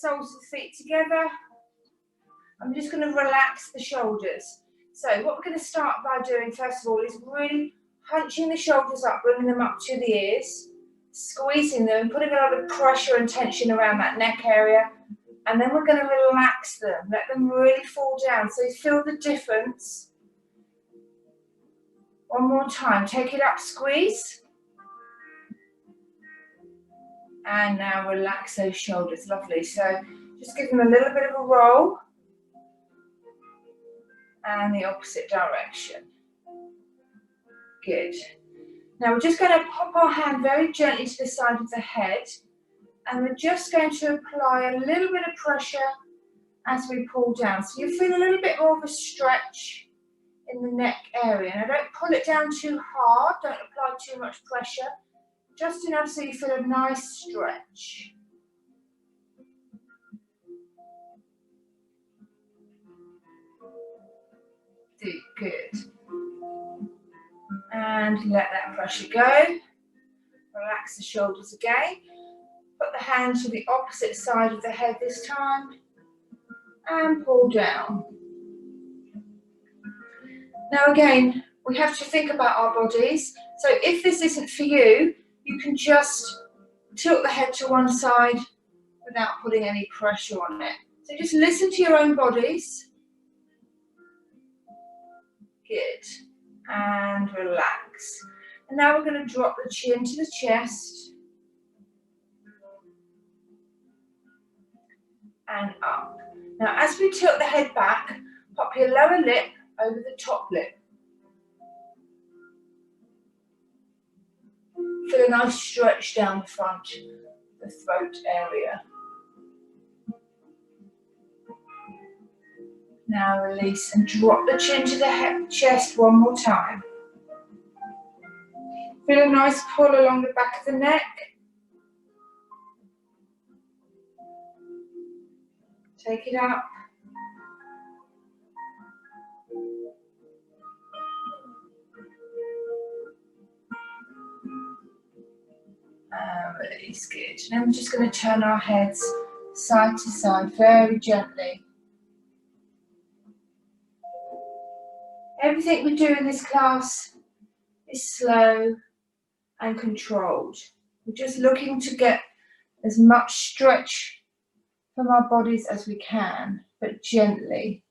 soles of the feet together. I'm just going to relax the shoulders. So what we're going to start by doing first of all is really hunching the shoulders up, bringing them up to the ears, squeezing them, putting a lot of pressure and tension around that neck area, and then we're going to relax them, let them really fall down. So you feel the difference. One more time, take it up, squeeze. And now relax those shoulders, lovely. So just give them a little bit of a roll. And the opposite direction. Good. Now we're just going to pop our hand very gently to the side of the head, and we're just going to apply a little bit of pressure as we pull down. So you feel a little bit more of a stretch in the neck area. Now don't pull it down too hard, don't apply too much pressure, just enough so you feel a nice stretch. Good. And let that pressure go. Relax the shoulders again. Put the hand to the opposite side of the head this time. And pull down. Now again, we have to think about our bodies. So if this isn't for you, you can just tilt the head to one side without putting any pressure on it. So just listen to your own bodies. Good. And relax. And now we're going to drop the chin to the chest. And up. Now as we tilt the head back, pop your lower lip over the top lip. Feel a nice stretch down the front, the throat area. Now release and drop the chin to the chest one more time. Feel a nice pull along the back of the neck. Take it up. And release, good. Now we're just going to turn our heads side to side very gently. Everything we do in this class is slow and controlled. We're just looking to get as much stretch from our bodies as we can, but gently.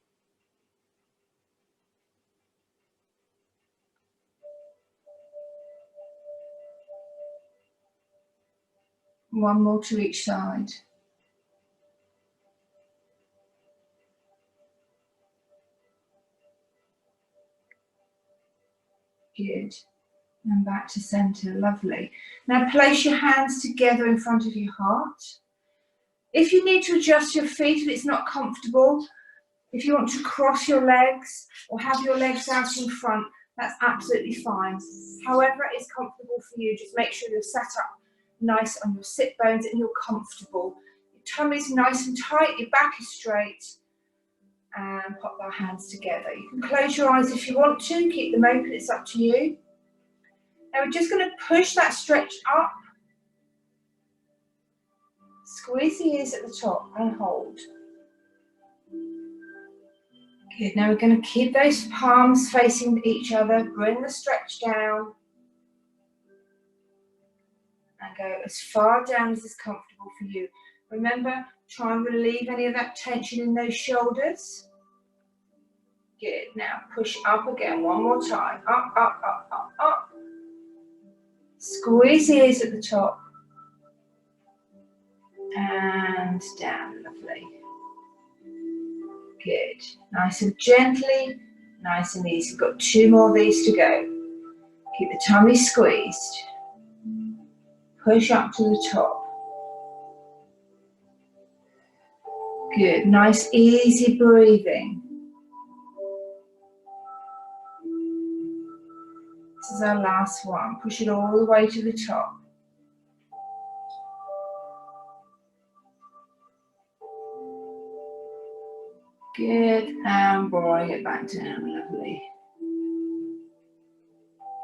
One more to each side. Good. And back to center, lovely. Now place your hands together in front of your heart. If you need to adjust your feet if it's not comfortable, if you want to cross your legs or have your legs out in front, that's absolutely fine. However it is comfortable for you, just make sure you're sat up nice on your sit bones and you're comfortable. Your tummy's nice and tight, your back is straight. And pop our hands together. You can close your eyes if you want to, keep them open, it's up to you. Now we're just going to push that stretch up. Squeeze the ears at the top and hold. Good, now we're going to keep those palms facing each other, bring the stretch down. And go as far down as is comfortable for you. Remember, try and relieve any of that tension in those shoulders. Good. Now push up again one more time. Up, up, up, up, up. Squeeze the ears at the top. And down. Lovely. Good. Nice and gently. Nice and easy. We've got 2 more of these to go. Keep the tummy squeezed. Push up to the top. Good. Nice, easy breathing. This is our last one. Push it all the way to the top. Good. And bring it back down. Lovely.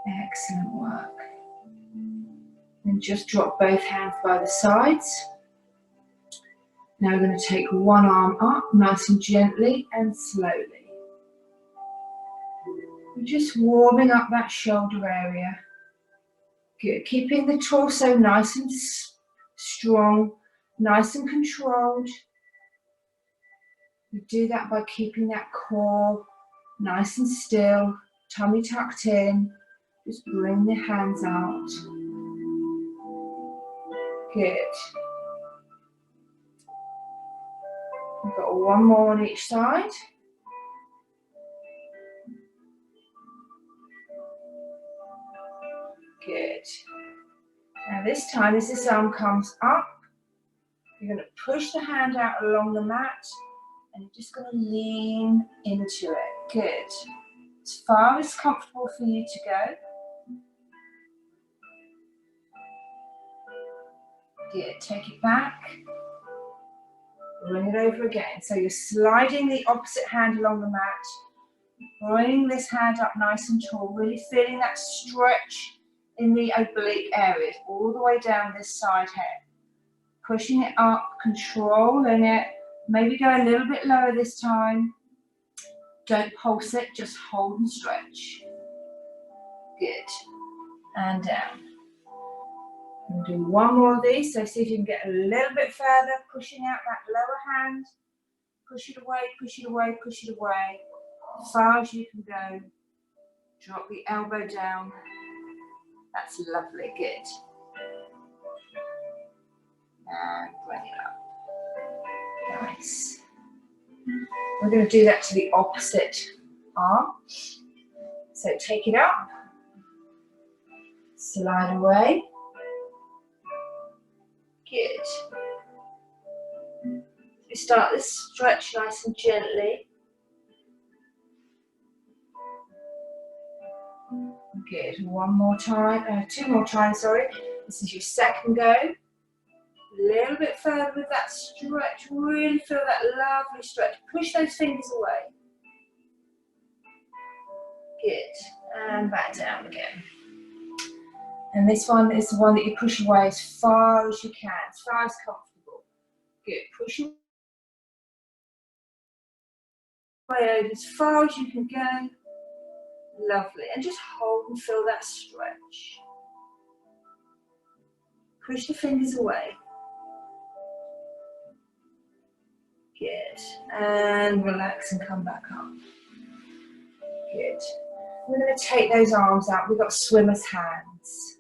Excellent work. And just drop both hands by the sides. Now we're going to take one arm up, nice and gently and slowly. We're just warming up that shoulder area. Good. Keeping the torso nice and strong, nice and controlled. We do that by keeping that core nice and still, tummy tucked in. Just bring the hands out. Good. We've got one more on each side. Good. Now this time, as this arm comes up, you're going to push the hand out along the mat and you're just going to lean into it. Good. As far as comfortable for you to go. Good. Take it back. Bring it over again. So you're sliding the opposite hand along the mat. Bring this hand up nice and tall. Really feeling that stretch in the oblique areas all the way down this side head. Pushing it up, controlling it. Maybe go a little bit lower this time. Don't pulse it, just hold and stretch. Good. And down. We'll do one more of these, so see if you can get a little bit further, pushing out that lower hand. Push it away, push it away, push it away. As far as you can go. Drop the elbow down. That's lovely, good. And bring it up. Nice. We're going to do that to the opposite arm. So take it up. Slide away. Good. We start this stretch nice and gently. Good. One more time, two more times, sorry. This is your second go. A little bit further with that stretch. Really feel that lovely stretch. Push those fingers away. Good. And back down again. And this one is the one that you push away as far as you can, as far as comfortable. Good. Push away over as far as you can go. Lovely. And just hold and feel that stretch. Push the fingers away. Good. And relax and come back up. Good. We're going to take those arms out. We've got swimmer's hands.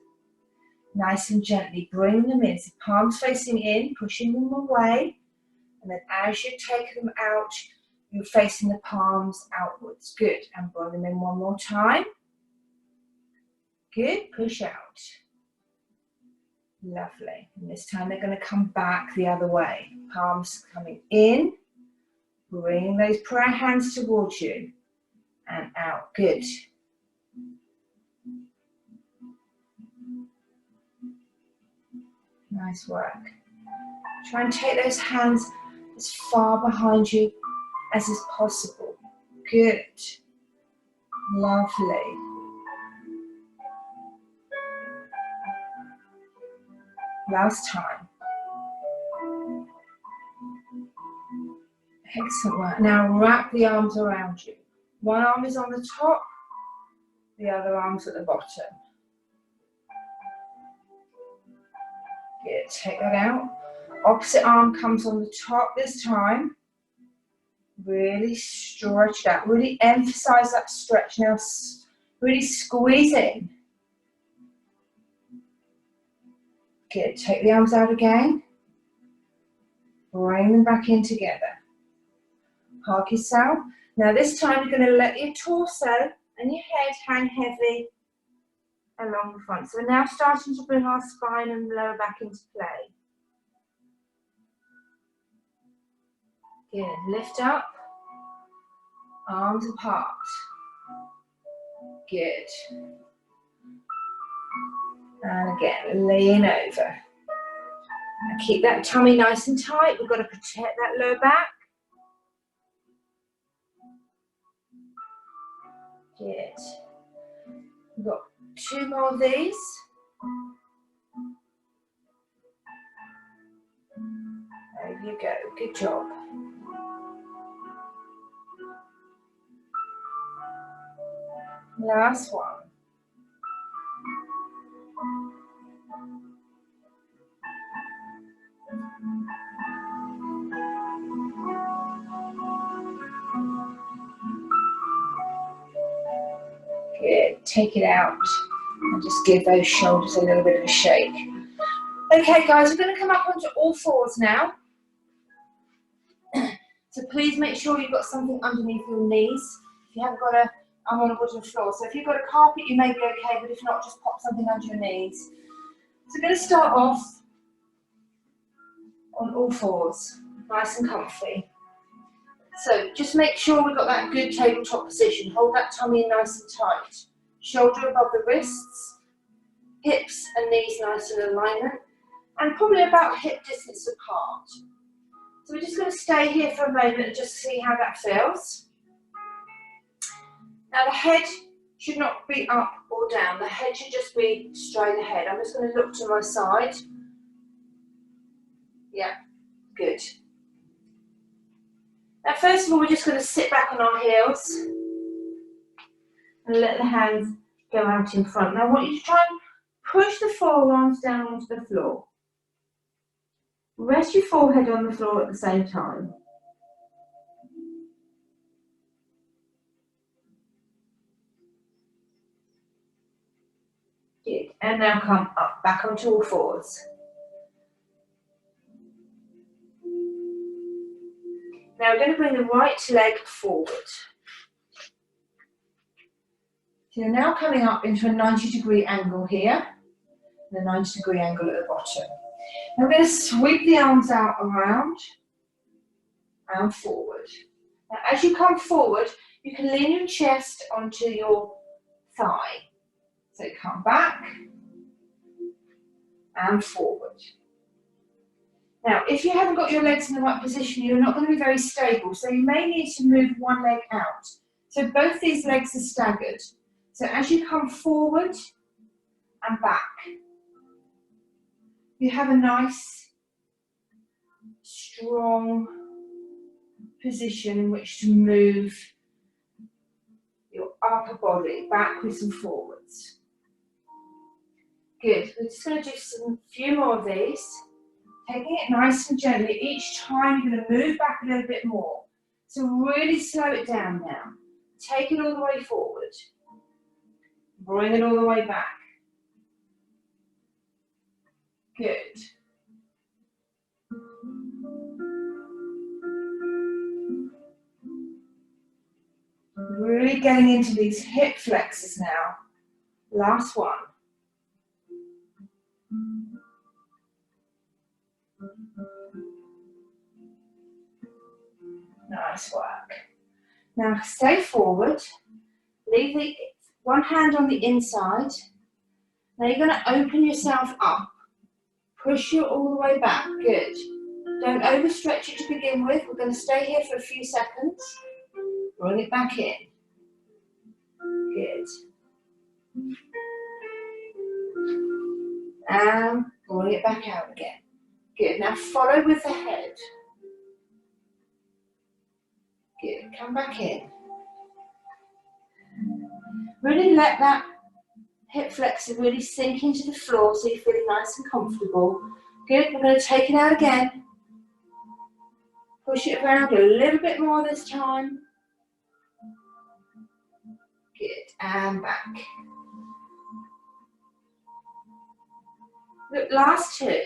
Nice and gently bring them in. So palms facing in, pushing them away. And then as you take them out, you're facing the palms outwards. Good. And bring them in one more time. Good. Push out. Lovely. And this time they're going to come back the other way. Palms coming in. Bring those prayer hands towards you. And out. Good. Nice work. Try and take those hands as far behind you as is possible. Good. Lovely. Last time. Excellent work. Now wrap the arms around you. One arm is on the top, the other arm's at the bottom. Good. Take that out. Opposite arm comes on the top this time. Really stretch that. Really emphasize that stretch. Now really squeeze in. Good. Take the arms out again. Bring them back in together. Park yourself. Now this time you're going to let your torso and your head hang heavy along the front. So we're now starting to bring our spine and lower back into play. Good. Lift up. Arms apart. Good. And again, lean over. And keep that tummy nice and tight. We've got to protect that lower back. Good. We've got two more of these. There you go, good job. Last one. Good, take it out and just give those shoulders a little bit of a shake. Okay guys, we're going to come up onto all fours now. So please make sure you've got something underneath your knees. If you haven't got a, I'm on a wooden floor. So if you've got a carpet, you may be okay, but if not, just pop something under your knees. So we're going to start off on all fours, nice and comfy. So just make sure we've got that good tabletop position. Hold that tummy nice and tight. Shoulder above the wrists, hips and knees nice in alignment, and probably about hip distance apart. So we're just going to stay here for a moment and just see how that feels. Now the head should not be up or down. The head should just be straight ahead. I'm just going to look to my side. Yeah, good. Now first of all, we're just going to sit back on our heels and let the hands go out in front. Now I want you to try and push the forearms down onto the floor. Rest your forehead on the floor at the same time. Good. And now come up, back onto all fours. Now we're going to bring the right leg forward. So you're now coming up into a 90-degree angle here, and a 90-degree angle at the bottom. Now we're going to sweep the arms out around and forward. Now as you come forward, you can lean your chest onto your thigh. So come back and forward. Now, if you haven't got your legs in the right position, you're not going to be very stable. So you may need to move one leg out. So both these legs are staggered. So as you come forward and back, you have a nice, strong position in which to move your upper body backwards and forwards. Good. We're just going to do some few more of these. Taking it nice and gently. Each time you're going to move back a little bit more. So really slow it down now. Take it all the way forward. Bring it all the way back. Good. Really getting into these hip flexors now. Last one. Nice work. Now stay forward. Leave the one hand on the inside. Now you're going to open yourself up. Push you all the way back. Good. Don't overstretch it to begin with. We're going to stay here for a few seconds. Bring it back in. Good. And bring it back out again. Good. Now follow with the head. Good. Come back in. Really let that hip flexor really sink into the floor so you feel nice and comfortable. Good. We're going to take it out again. Push it around a little bit more this time. Good. And back. Look, last two.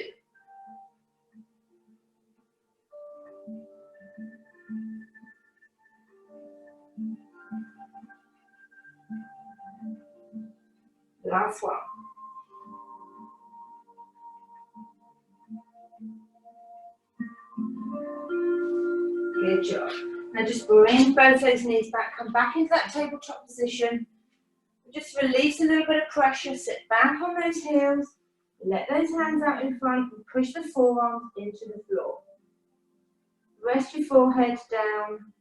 Last one. Good job. Now just bring both those knees back. Come back into that tabletop position. Just release a little bit of pressure. Sit back on those heels. Let those hands out in front and push the forearms into the floor. Rest your forehead down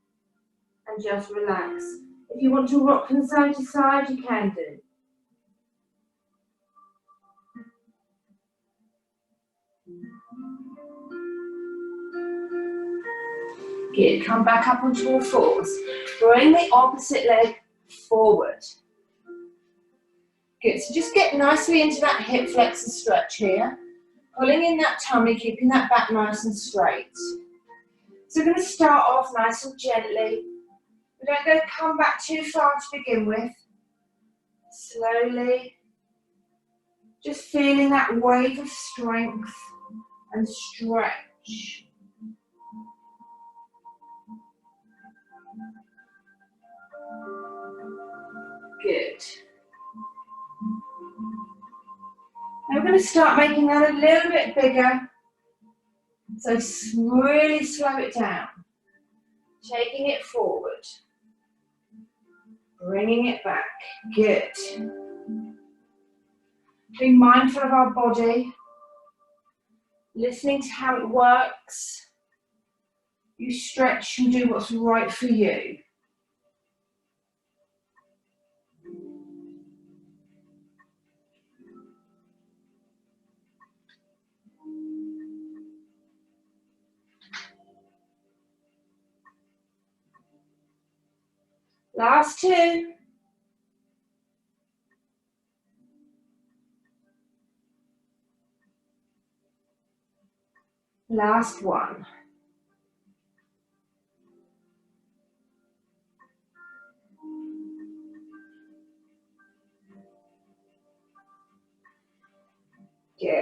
and just relax. If you want to rock from side to side, you can do. Good, come back up onto all fours. Bring the opposite leg forward. Good, so just get nicely into that hip flexor stretch here. Pulling in that tummy, keeping that back nice and straight. So we're going to start off nice and gently. We don't go come back too far to begin with. Slowly. Just feeling that wave of strength and stretch. Good. Now we're going to start making that a little bit bigger. So really slow it down. Taking it forward. Bringing it back. Good. Being mindful of our body. Listening to how it works. You stretch and do what's right for you. Last two. Last one. Good.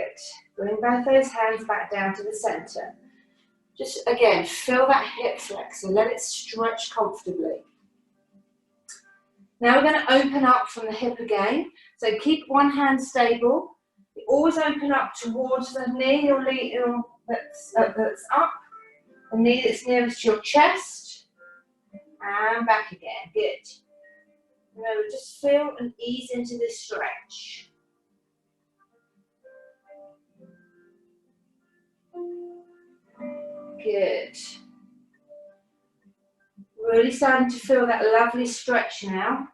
Bring both those hands back down to the center. Just again, feel that hip flexor. Let it stretch comfortably. Now we're going to open up from the hip again. So keep one hand stable. You always open up towards the knee that's up. The knee that's nearest to your chest. And back again. Good. Now just feel and ease into this stretch. Good. Really starting to feel that lovely stretch now.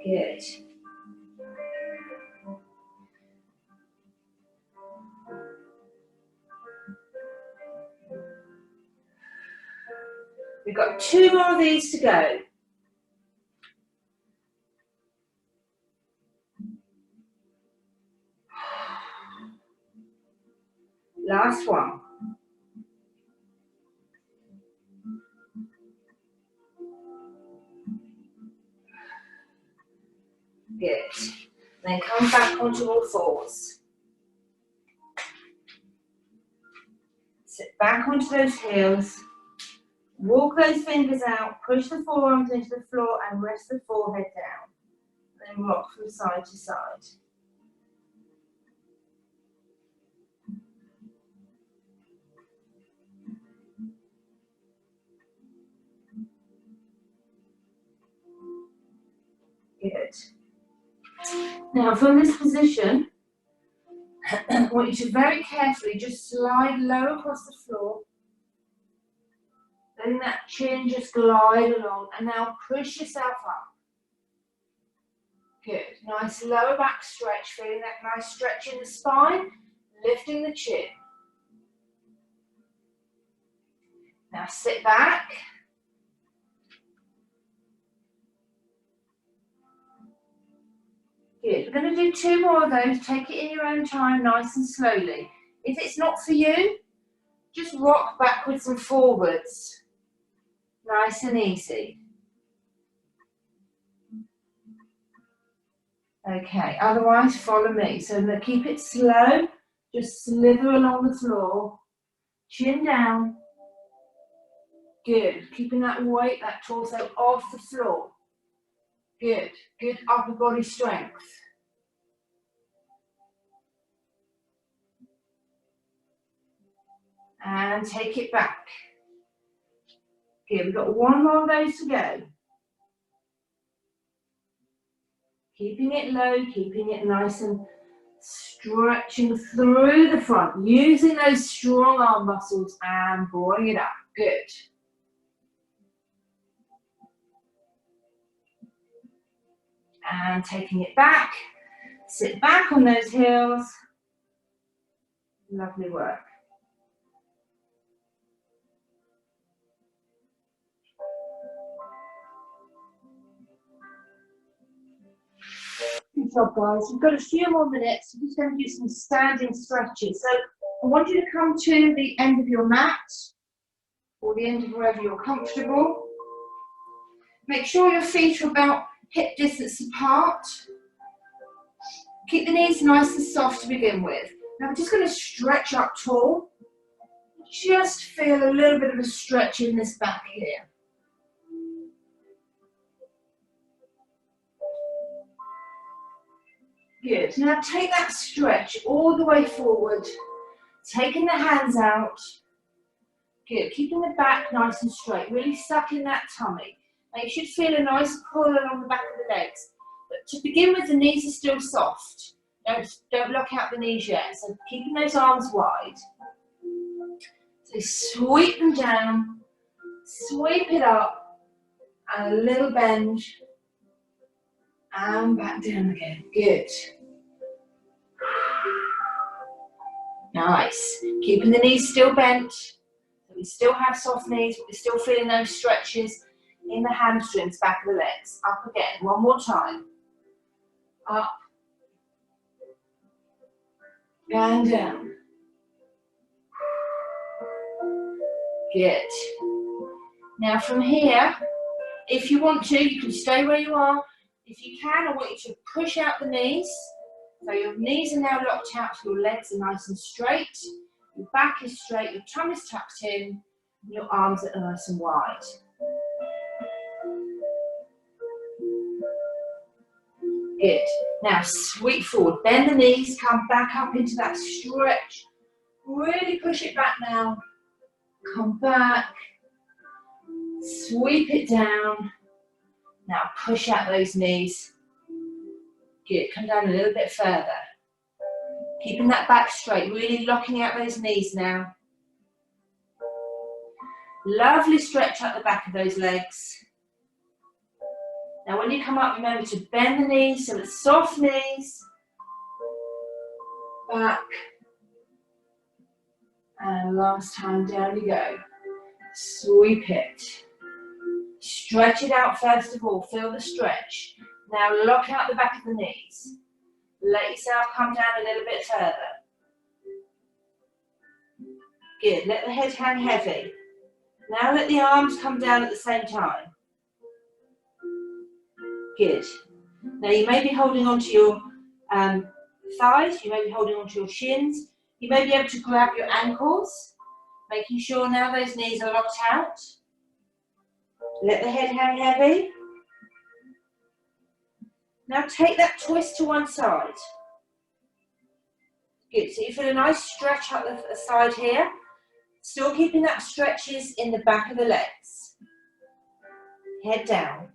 Good. We've got two more of these to go. Last one. Good. Then come back onto all fours. Sit back onto those heels. Walk those fingers out. Push the forearms into the floor and rest the forehead down. Then rock from side to side. Good. Now from this position, I want you to very carefully just slide low across the floor. Letting that chin just glide along, and now push yourself up. Good. Nice lower back stretch, feeling that nice stretch in the spine, lifting the chin. Now sit back. Good. We're going to do two more of those. Take it in your own time, nice and slowly. If it's not for you, just rock backwards and forwards. Nice and easy. Okay, otherwise follow me. So I'm going to keep it slow. Just slither along the floor. Chin down. Good. Keeping that weight, that torso off the floor. Good. Good upper body strength. And take it back. Good. We've got one more of those to go. Keeping it low, keeping it nice and stretching through the front. Using those strong arm muscles and drawing it up. Good. And taking it back. Sit back on those heels. Lovely work. Good job, guys. We've got a few more minutes. We're just going to do some standing stretches. So I want you to come to the end of your mat or the end of wherever you're comfortable. Make sure your feet are about hip distance apart. Keep the knees nice and soft to begin with. Now we're just going to stretch up tall. Just feel a little bit of a stretch in this back here. Good. Now take that stretch all the way forward, taking the hands out. Good. Keeping the back nice and straight, really suck in that tummy. Now you should feel a nice pull along the back of the legs. But to begin with, the knees are still soft. Don't lock out the knees yet. So keeping those arms wide. So sweep them down, sweep it up, and a little bend. And back down again. Good. Nice. Keeping the knees still bent. We still have soft knees, but we're still feeling those stretches in the hamstrings, back of the legs. Up again. One more time. Up. And down. Good. Now from here, if you want to, you can stay where you are. If you can, I want you to push out the knees. So your knees are now locked out, so your legs are nice and straight. Your back is straight, your tummy's tucked in, and your arms are nice and wide. Good. Now sweep forward, bend the knees, come back up into that stretch. Really push it back now. Come back. Sweep it down. Now push out those knees. Good, come down a little bit further. Keeping that back straight, really locking out those knees now. Lovely stretch up the back of those legs. Now when you come up, remember to bend the knees so it's soft knees. Back. And last time, down you go. Sweep it. Stretch it out first of all, feel the stretch. Now lock out the back of the knees. Let yourself come down a little bit further. Good, let the head hang heavy. Now let the arms come down at the same time. Good. Now you may be holding onto your thighs, you may be holding onto your shins. You may be able to grab your ankles, making sure now those knees are locked out. Let the head hang heavy. Now take that twist to one side. Good, so you feel a nice stretch up the side here. Still keeping that stretches in the back of the legs. Head down.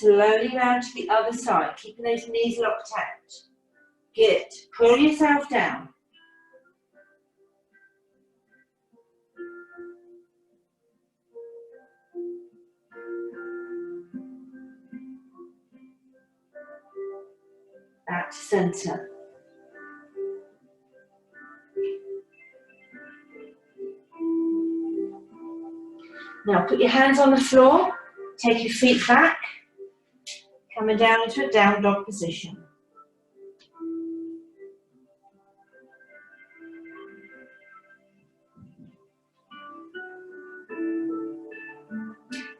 Slowly round to the other side, keeping those knees locked out. Good, pull yourself down. Back to centre. Now put your hands on the floor, take your feet back, coming down into a down dog position.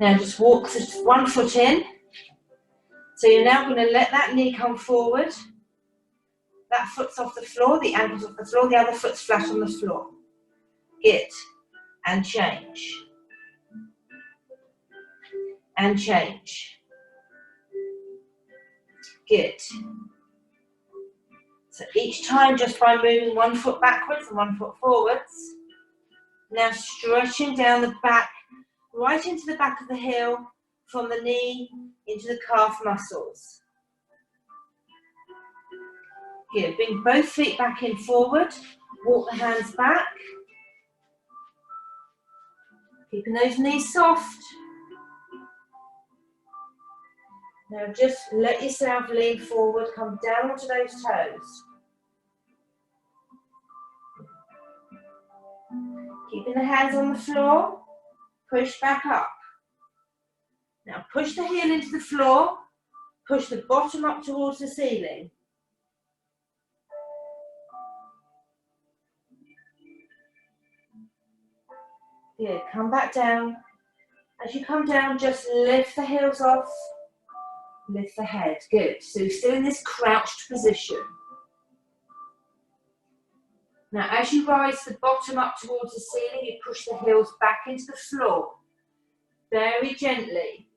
Now just walk one foot in. So you're now going to let that knee come forward. That foot's off the floor, the ankle's off the floor, the other foot's flat on the floor. Good. And change. And change. Good. So each time just by moving one foot backwards and one foot forwards. Now stretching down the back, right into the back of the heel, from the knee into the calf muscles. Good. Bring both feet back in forward. Walk the hands back. Keeping those knees soft. Now just let yourself lean forward, come down onto those toes. Keeping the hands on the floor, push back up. Now push the heel into the floor, push the bottom up towards the ceiling. Good, come back down. As you come down, just lift the heels off, lift the head. Good, so you're still in this crouched position. Now as you rise the bottom up towards the ceiling, you push the heels back into the floor, very gently.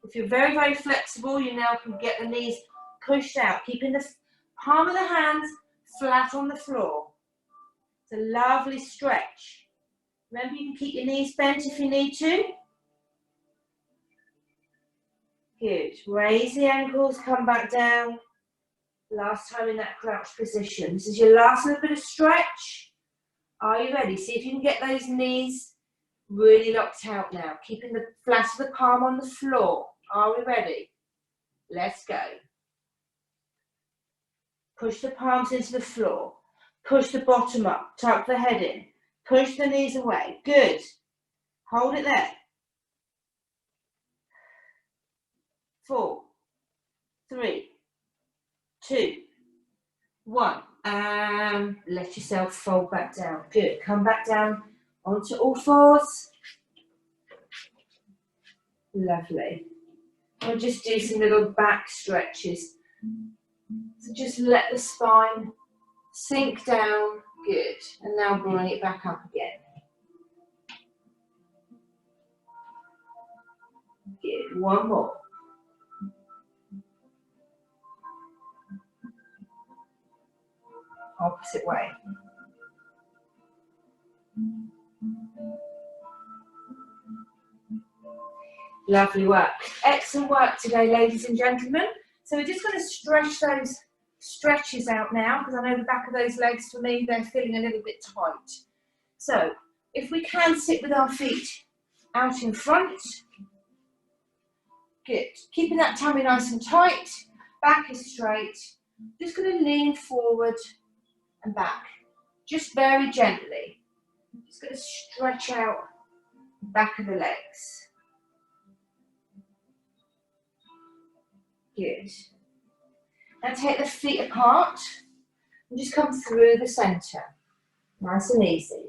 If you're very, very flexible, you now can get the knees pushed out, keeping the palm of the hands flat on the floor. It's a lovely stretch. Remember, you can keep your knees bent if you need to. Good. Raise the ankles, come back down. Last time in that crouched position. This is your last little bit of stretch. Are you ready? See if you can get those knees really locked out now. Keeping the flat of the palm on the floor. Are we ready? Let's go. Push the palms into the floor. Push the bottom up. Tuck the head in. Push the knees away. Good. Hold it there. 4, 3, 2, 1. And let yourself fold back down. Good. Come back down onto all fours. Lovely. We'll just do some little back stretches. So just let the spine sink down. Good. And now bring it back up again. Good. One more. Opposite way. Lovely work. Excellent work today, ladies and gentlemen. So we're just going to stretch those stretches out now, because I know the back of those legs, for me, they're feeling a little bit tight. So if we can sit with our feet out in front. Good. Keeping that tummy nice and tight. Back is straight. Just going to lean forward and back. Just very gently. Just going to stretch out the back of the legs. Good. Now take the feet apart and just come through the centre. Nice and easy.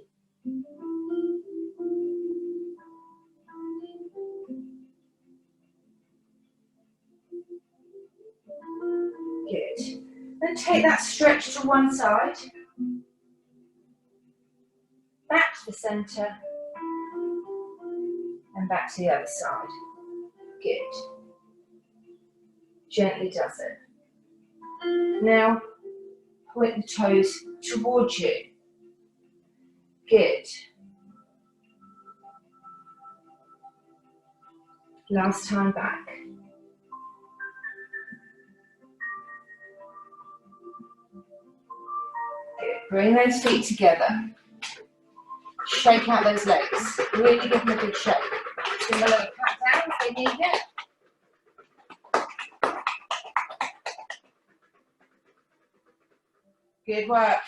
Good. Then take that stretch to one side. Back to the centre. And back to the other side. Good. Gently does it. Now, point the toes towards you. Good. Last time back. Good. Bring those feet together. Shake out those legs. Really give them a good shake. Give them a little pat down if they need it. Good work.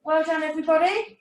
Well done, everybody.